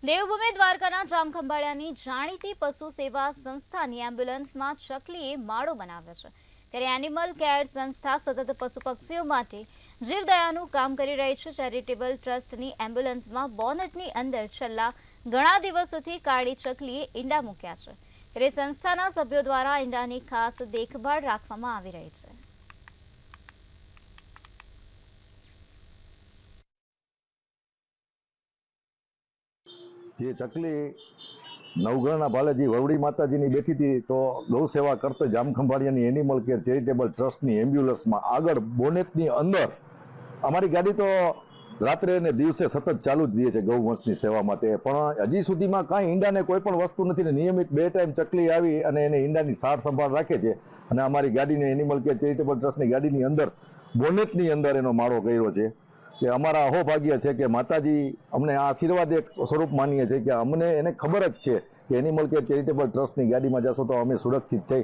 દેવભૂમિ દ્વારકાના જામખંભાળિયાની જાણીતી પશુ સેવા સંસ્થાની એમ્બ્યુલન્સમાં ચકલીએ માળો બનાવ્યો છે ત્યારે એનિમલ કેર સંસ્થા સતત પશુ પક્ષીઓ માટે જીવદયાનું કામ કરી રહી છે। ચેરિટેબલ ટ્રસ્ટની એમ્બ્યુલન્સમાં બોનેટની અંદર છેલ્લા ઘણા દિવસોથી કાળી ચકલીએ ઈંડા મૂક્યા છે ત્યારે સંસ્થાના સભ્યો દ્વારા ઈંડાની ખાસ દેખભાળ રાખવામાં આવી રહી છે। જે ચકલી નવઘણના ભાલેજી વરવડી માતાજીની બેઠી હતી તો ગૌ સેવા કરતા જામખંભાળિયાની એનિમલ કેર ચેરિટેબલ ટ્રસ્ટની એમ્બ્યુલન્સમાં આગળ બોનેટની અંદર અમારી ગાડી તો રાત્રે અને દિવસે સતત ચાલુ જ રહે છે ગૌવંશની સેવા માટે, પણ હજી સુધીમાં કાંઈ ઈંડાને કોઈ પણ વસ્તુ નથી ને નિયમિત 2 ટાઈમ ચકલી આવી અને એને ઈંડાની સાર સંભાળ રાખે છે અને અમારી ગાડીને એનિમલ કેર ચેરિટેબલ ટ્રસ્ટની ગાડીની અંદર બોનેટની અંદર એનો માળો કર્યો છે કે અમારા અહોભાગ્ય છે કે માતાજી અમને આ આશીર્વાદ એક સ્વરૂપ માનીએ છીએ કે અમને એને ખબર જ છે કે એનિમલ કેર ચેરિટેબલ ટ્રસ્ટની ગાડીમાં જશો તો અમે સુરક્ષિત છે।